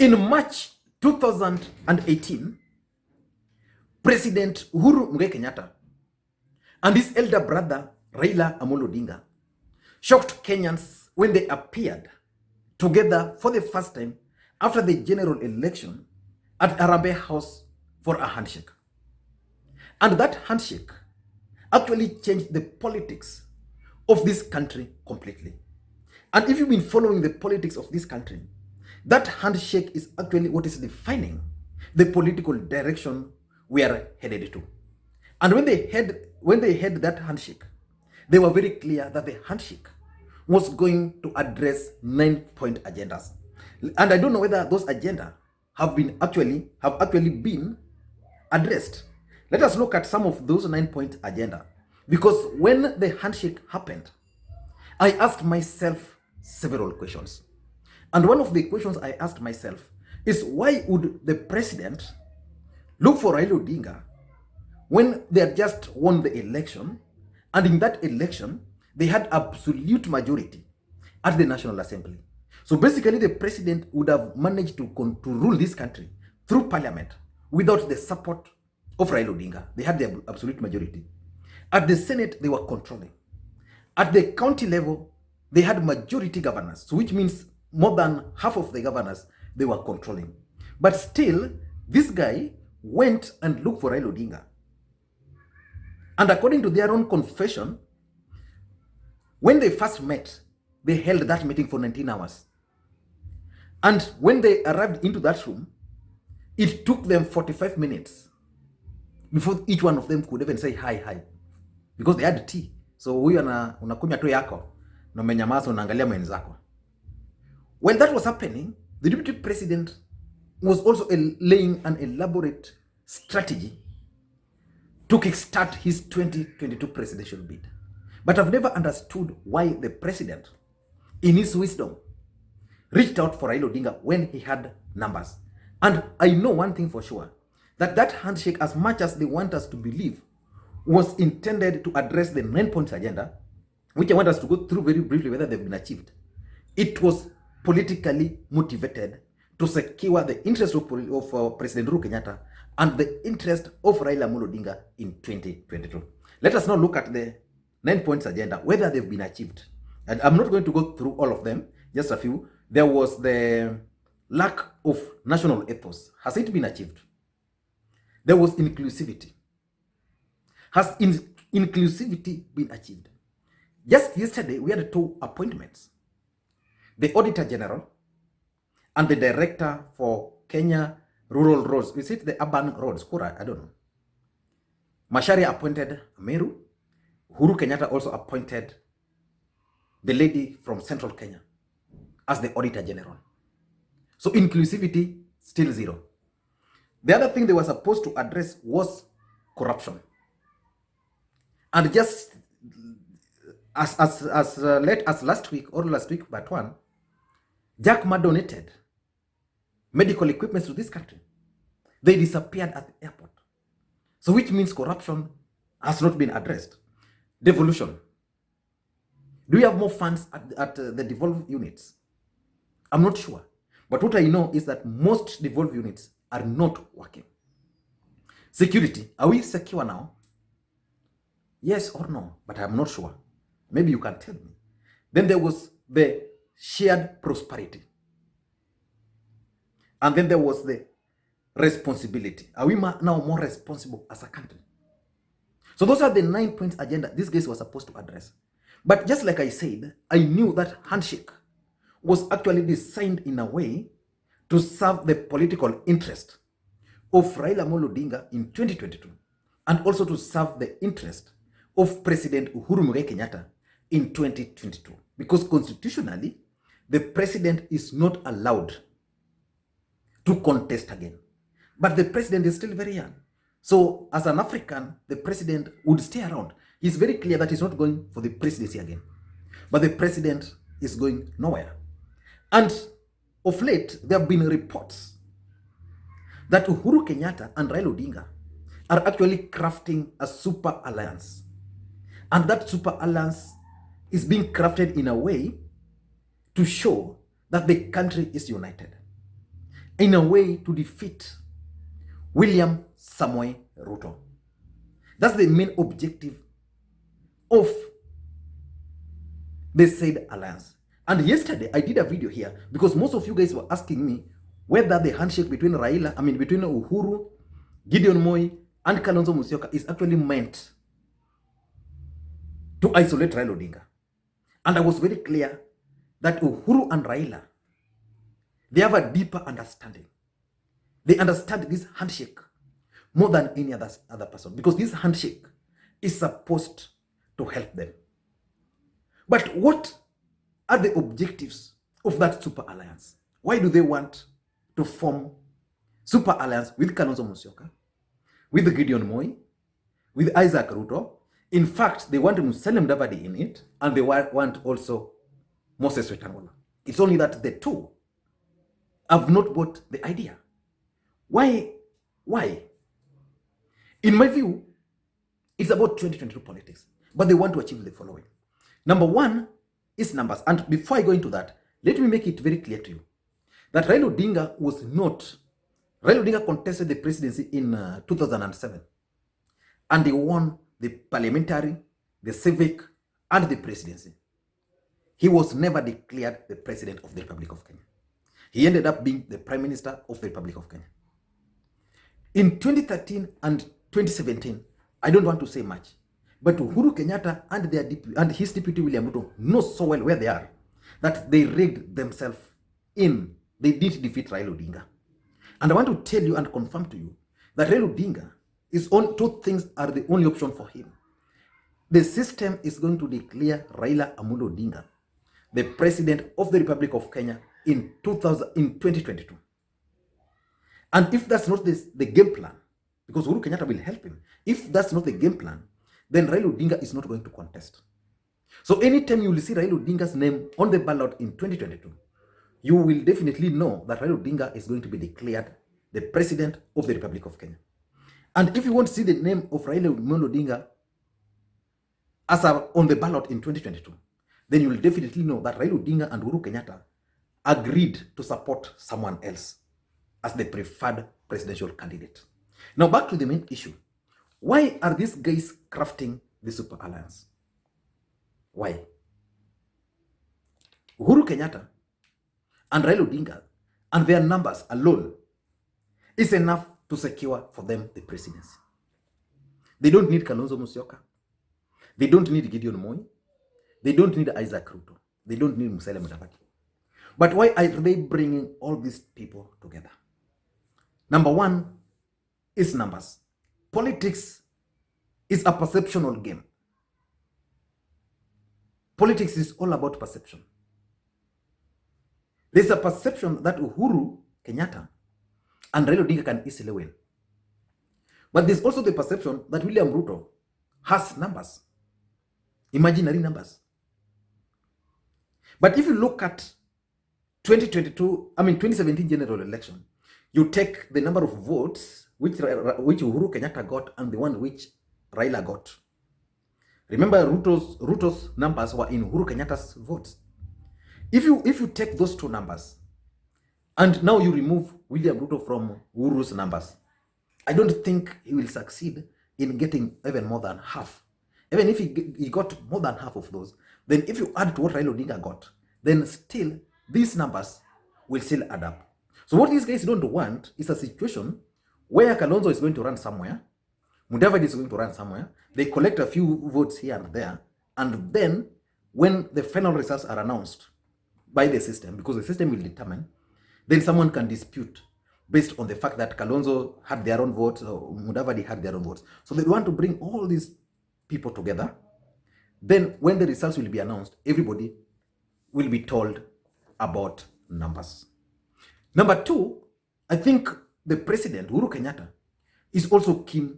In March 2018, President Uhuru Kenyatta and his elder brother Raila Odinga shocked Kenyans when they appeared together for the first time after the general election at Harambee House for a handshake. And that handshake actually changed the politics of this country completely. And if you've been following the politics of this country, that handshake is actually what is defining the political direction we are headed to. And when they had that handshake, they were very clear that the handshake was going to address 9-point agendas. And I don't know whether those agendas have actually been addressed. Let us look at some of those 9-point agenda. Because when the handshake happened, I asked myself several questions. And one of the questions I asked myself is, why would the president look for Raila Odinga when they had just won the election, and in that election, they had absolute majority at the National Assembly? So basically, the president would have managed to rule this country through parliament without the support of Raila Odinga. They had the absolute majority. At the Senate, they were controlling. At the county level, they had majority governors, so which means more than half of the governors they were controlling. But still, this guy went and looked for Raila Odinga. And according to their own confession, when they first met, they held that meeting for 19 hours. And when they arrived into that room, it took them 45 minutes before each one of them could even say hi. Because they had tea. So huyu unakunywa tu yako na umenyamaza unaangalia mwenzako. While that was happening, the deputy president was also laying an elaborate strategy to kickstart his 2022 presidential bid. But I've never understood why the president, in his wisdom, reached out for Raila Odinga when he had numbers. And I know one thing for sure, that handshake, as much as they want us to believe, was intended to address the 9-point agenda, which I want us to go through very briefly whether they've been achieved. It was politically motivated to secure the interest of President Uhuru Kenyatta and the interest of Raila Odinga in 2022. Let us now look at the 9 points agenda, whether they've been achieved. And I'm not going to go through all of them, just a few. There was the lack of national ethos. Has it been achieved? There was inclusivity. Has inclusivity been achieved? Just yesterday, we had 2 appointments. The Auditor General and the Director for Kenya Rural Roads. Is it the urban roads? Kura, I don't know. Macharia appointed Meru. Uhuru Kenyatta also appointed the lady from Central Kenya as the Auditor General. So inclusivity, still 0. The other thing they were supposed to address was corruption. And just as late as last week but one, Jack Ma donated medical equipment to this country. They disappeared at the airport. So which means corruption has not been addressed. Devolution. Do we have more funds at the devolved units? I'm not sure. But what I know is that most devolved units are not working. Security. Are we secure now? Yes or no? But I'm not sure. Maybe you can tell me. Then there was the shared prosperity. And then there was the responsibility. Are we now more responsible as a country? So those are the 9 points agenda these guys were supposed to address. But just like I said, I knew that handshake was actually designed in a way to serve the political interest of Raila Odinga in 2022 and also to serve the interest of President Uhuru Kenyatta in 2022. Because constitutionally, the president is not allowed to contest again. But the president is still very young. So as an African, the president would stay around. He's very clear that he's not going for the presidency again. But the president is going nowhere. And of late, there have been reports that Uhuru Kenyatta and Raila Odinga are actually crafting a super alliance. And that super alliance is being crafted in a way to show that the country is united. in a way to defeat William Samoei Ruto. That's the main objective of the said alliance. And yesterday I did a video here because most of you guys were asking me whether the handshake between between Uhuru, Gideon Moi, and Kalonzo Musyoka is actually meant to isolate Raila Odinga. And I was very clear that Uhuru and Raila, they have a deeper understanding. They understand this handshake more than any other person, because this handshake is supposed to help them. But what are the objectives of that super alliance? Why do they want to form super alliance with Kalonzo Musyoka, with Gideon Moi, with Isaac Ruto? In fact, they want Musalia Mudavadi in it, and they want also Moses Wetangula. It's only that the two have not bought the idea. Why? In my view, it's about 2022 politics, but they want to achieve the following. Number one is numbers. And before I go into that, let me make it very clear to you that Raila Odinga contested the presidency in 2007, and he won the parliamentary, the civic, and the presidency. He was never declared the president of the Republic of Kenya. He ended up being the prime minister of the Republic of Kenya. In 2013 and 2017, I don't want to say much, but Uhuru Kenyatta and his deputy William Ruto know so well where they are that they rigged themselves in. They didn't defeat Raila Odinga. And I want to tell you and confirm to you that Raila Odinga two things are the only option for him. The system is going to declare Raila Odinga the president of the Republic of Kenya in 2022. And if that's not the game plan, because Uhuru Kenyatta will help him, if that's not the game plan, then Raila Odinga is not going to contest. So anytime you will see Raila Odinga's name on the ballot in 2022, you will definitely know that Raila Odinga is going to be declared the president of the Republic of Kenya. And if you want to see the name of Raila Odinga on the ballot in 2022, then you will definitely know that Raila Odinga and Uhuru Kenyatta agreed to support someone else as the preferred presidential candidate. Now back to the main issue. Why are these guys crafting the super alliance? Why? Uhuru Kenyatta and Raila Odinga and their numbers alone is enough to secure for them the presidency. They don't need Kalonzo Musyoka. They don't need Gideon Moi. They don't need Isaac Ruto. They don't need Musalia Mudavadi. But why are they bringing all these people together? Number one is numbers. Politics is a perceptual game. Politics is all about perception. There's a perception that Uhuru Kenyatta and Raila Odinga can easily win. But there's also the perception that William Ruto has numbers, imaginary numbers. But if you look at 2017 general election, you take the number of votes which Uhuru Kenyatta got and the one which Raila got. Remember, Ruto's numbers were in Uhuru Kenyatta's votes. If you take those two numbers and now you remove William Ruto from Uhuru's numbers, I don't think he will succeed in getting even more than half. Even if he got more than half of those, then if you add to what Raila Odinga got, then still these numbers will still add up. So what these guys don't want is a situation where Kalonzo is going to run somewhere, Mudavadi is going to run somewhere, they collect a few votes here and there, and then when the final results are announced by the system, because the system will determine, then someone can dispute based on the fact that Kalonzo had their own votes or Mudavadi had their own votes. So they want to bring all these people together. Then when the results will be announced, everybody will be told about numbers. Number two, I think the president, Uhuru Kenyatta, is also keen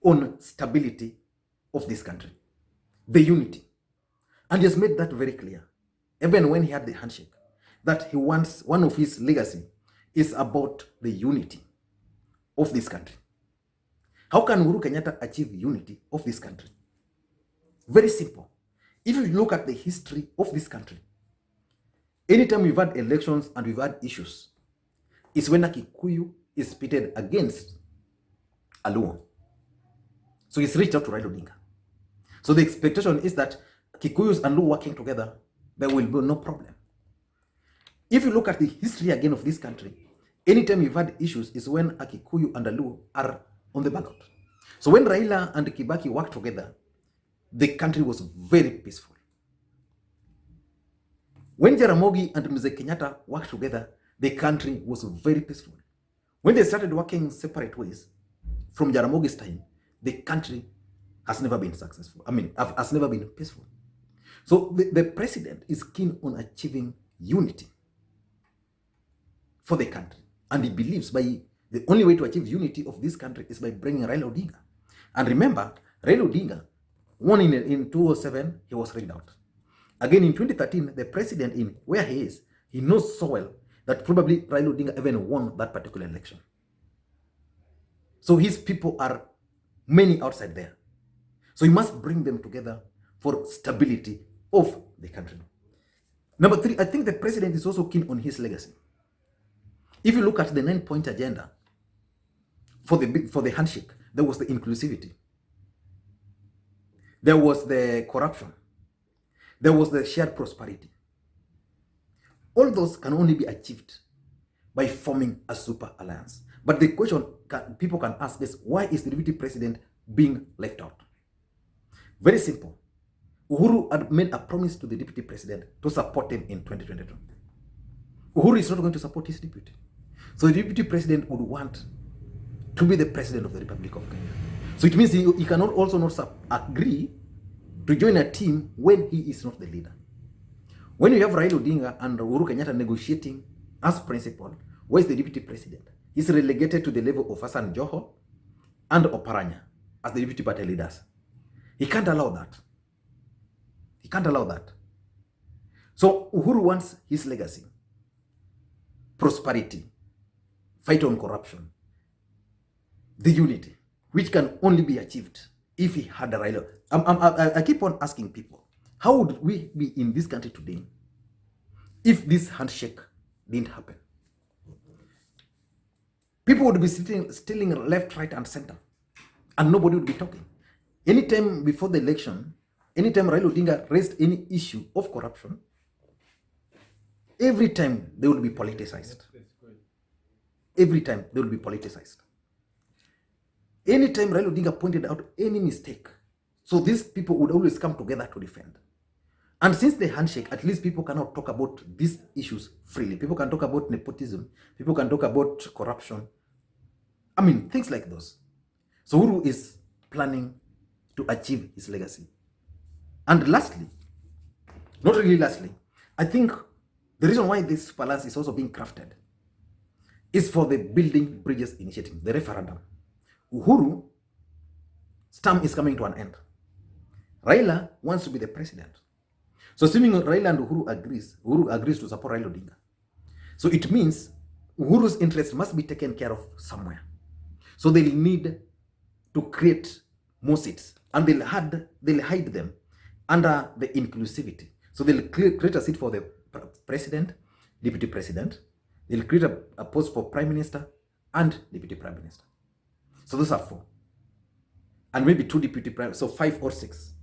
on stability of this country, the unity. And he has made that very clear, even when he had the handshake, that he wants, one of his legacy is about the unity of this country. How can Uhuru Kenyatta achieve unity of this country? Very simple. If you look at the history of this country, anytime we've had elections and we've had issues, is when a Kikuyu is pitted against a Luo. So he's reached out to Raila Odinga. So the expectation is that Kikuyus and Luo working together, there will be no problem. If you look at the history again of this country, anytime you've had issues is when a Kikuyu and a Luo are on the ballot. So when Raila and Kibaki worked together, the country was very peaceful. When Jaramogi and Mzee Kenyatta worked together, the country was very peaceful. When they started working separate ways, from Jaramogi's time, the country has never been successful. Has never been peaceful. So the president is keen on achieving unity for the country. And he believes the only way to achieve unity of this country is by bringing Raila Odinga. And remember, Raila Odinga won in 2007, he was rigged out. Again in 2013, the president, in where he is, he knows so well that probably Raila Odinga even won that particular election. So his people are many outside there. So he must bring them together for stability of the country. Number 3, I think the president is also keen on his legacy. If you look at the 9-point agenda for the handshake, there was the inclusivity. There was the corruption. There was the shared prosperity. All those can only be achieved by forming a super alliance. But the question people can ask is, why is the deputy president being left out? Very simple. Uhuru had made a promise to the deputy president to support him in 2022. Uhuru is not going to support his deputy. So the deputy president would want to be the president of the Republic of Kenya. So it means he cannot also not agree to join a team when he is not the leader. When you have Raila Odinga and Uhuru Kenyatta negotiating as principal, where is the deputy president? He's relegated to the level of Hassan Joho and Oparanya as the deputy party leaders. He can't allow that. He can't allow that. So Uhuru wants his legacy, prosperity, fight on corruption, the unity, which can only be achieved if he had a Raila. I keep on asking people, how would we be in this country today if this handshake didn't happen? People would be stealing left, right, and center, and nobody would be talking. Anytime before the election, anytime Raila Odinga raised any issue of corruption, every time they would be politicized. Every time they would be politicized. Anytime Raila Odinga pointed out any mistake, so these people would always come together to defend. And since the handshake, at least people cannot talk about these issues freely. People can talk about nepotism. People can talk about corruption. Things like those. So Uhuru is planning to achieve his legacy. And lastly, not really lastly, I think the reason why this balance is also being crafted is for the Building Bridges initiative, the referendum. Uhuru's term is coming to an end. Raila wants to be the president. So assuming Raila and Uhuru agrees to support Raila Odinga. So it means Uhuru's interest must be taken care of somewhere. So they'll need to create more seats, and they'll hide them under the inclusivity. So they'll create a seat for the president, deputy president. They'll create a post for prime minister and deputy prime minister. So those are 4. And maybe 2 deputy prime, so 5 or 6.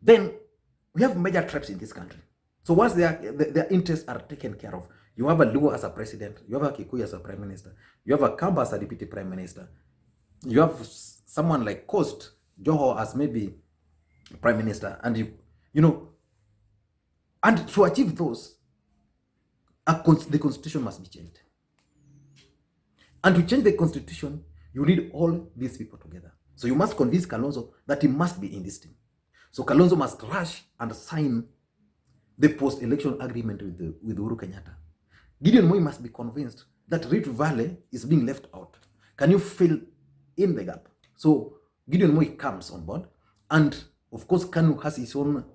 Then we have major tribes in this country. So once their interests are taken care of, you have a Luo as a president, you have a Kikuyu as a prime minister, you have a Kamba as a deputy prime minister, you have someone like Coast Joho as maybe prime minister, and and to achieve those, the constitution must be changed. And to change the constitution, you need all these people together. So you must convince Kalonzo that he must be in this team. So Kalonzo must rush and sign the post-election agreement with Uhuru Kenyatta. Gideon Moi must be convinced that Rift Valley is being left out. Can you fill in the gap? So Gideon Moi comes on board, and of course Kanu has his own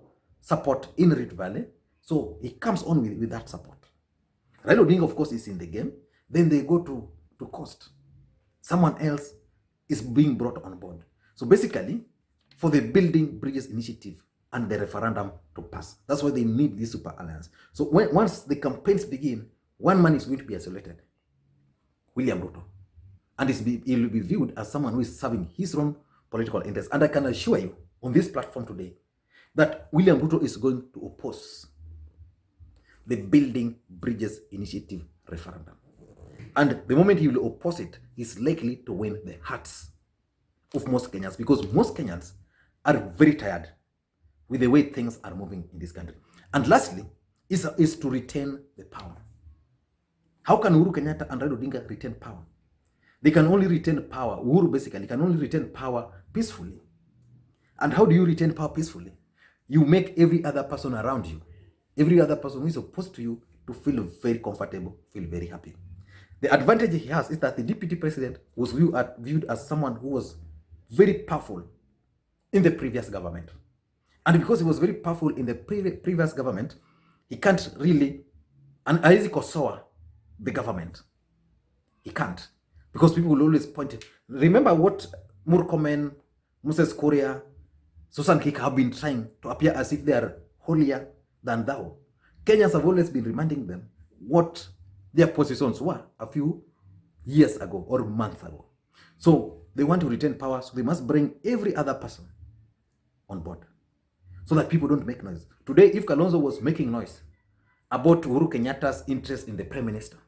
support in Rift Valley, so he comes on with that support. Raila Odinga, of course, is in the game. Then they go to Coast. Someone else is being brought on board. So basically, for the Building Bridges initiative and the referendum to pass, that's why they need this super alliance. So once the campaigns begin, one man is going to be isolated. William Ruto. And he will be viewed as someone who is serving his own political interests. And I can assure you on this platform today that William Ruto is going to oppose the Building Bridges Initiative referendum. And the moment he will oppose it, he's likely to win the hearts of most Kenyans, because most Kenyans are very tired with the way things are moving in this country. And lastly, is to retain the power. How can Uhuru Kenyatta and Raila Odinga retain power? They can only retain power. Uhuru basically can only retain power peacefully. And how do you retain power peacefully? You make every other person around you, every other person who is opposed to you, to feel very comfortable, feel very happy. The advantage he has is that the deputy president was viewed as someone who was very powerful in the previous government. And because he was very powerful in the previous government, he can't really, and hawezi kosoa the government. He can't. Because people will always point it. Remember what Murkomen, Moses Kuria, Susan Kika have been trying to appear as if they are holier than thou. Kenyans have always been reminding them what their positions were a few years ago or months ago. So they want to retain power, so they must bring every other person on board so that people don't make noise. Today, if Kalonzo was making noise about Uhuru Kenyatta's interest in the prime minister,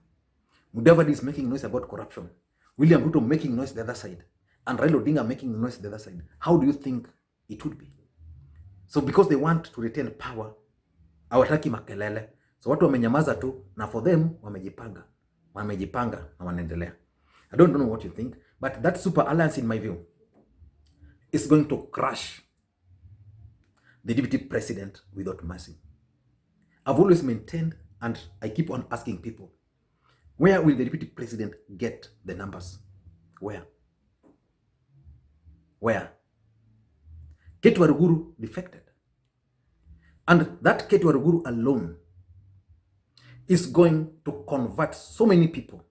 Mudavadi is making noise about corruption, William Ruto making noise the other side, and Raila Odinga making noise the other side, how do you think it would be? So because they want to retain power, hawataki makelele. So watu wamenyamaza tu, na for them wamejipanga na wanaendelea. I don't know what you think, but that super alliance, in my view, is going to crush the deputy president without mercy. I've always maintained, and I keep on asking people, where will the deputy president get the numbers? Where? Ketu Waruguru defected. And that Ketu Waruguru alone is going to convert so many people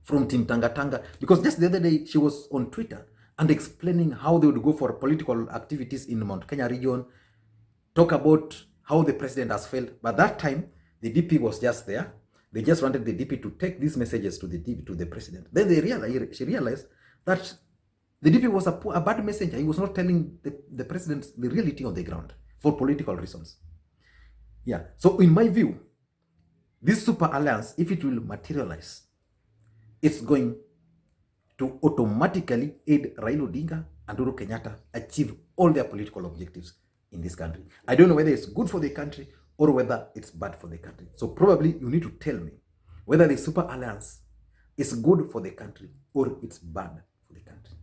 from Team Tanga, because just the other day she was on Twitter and explaining how they would go for political activities in Mount Kenya region, talk about how the president has failed. But that time, the DP was just there. They just wanted the DP to take these messages to the president. Then she realized that the DP was a bad messenger. He was not telling the president the reality on the ground for political reasons. Yeah. So in my view, this super alliance, if it will materialize, it's going to automatically aid Raila Odinga and Uhuru Kenyatta achieve all their political objectives in this country. I don't know whether it's good for the country or whether it's bad for the country. So probably you need to tell me whether the super alliance is good for the country or it's bad for the country.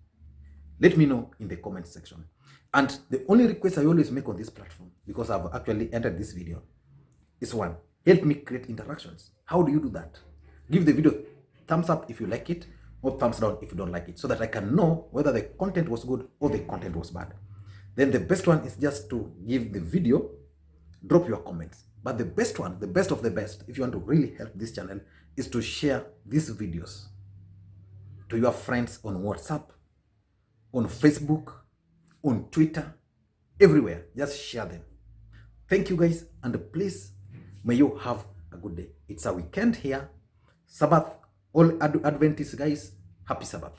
Let me know in the comment section. And the only request I always make on this platform, because I've actually entered this video, is one, help me create interactions. How do you do that? Give the video thumbs up if you like it, or thumbs down if you don't like it, so that I can know whether the content was good or the content was bad. Then the best one is just to give the video, drop your comments. But the best one, the best of the best, if you want to really help this channel, is to share these videos to your friends on WhatsApp, on Facebook, on Twitter, everywhere. Just share them. Thank you guys, and please, may you have a good day. It's a weekend here. Sabbath, all Adventists guys, happy Sabbath.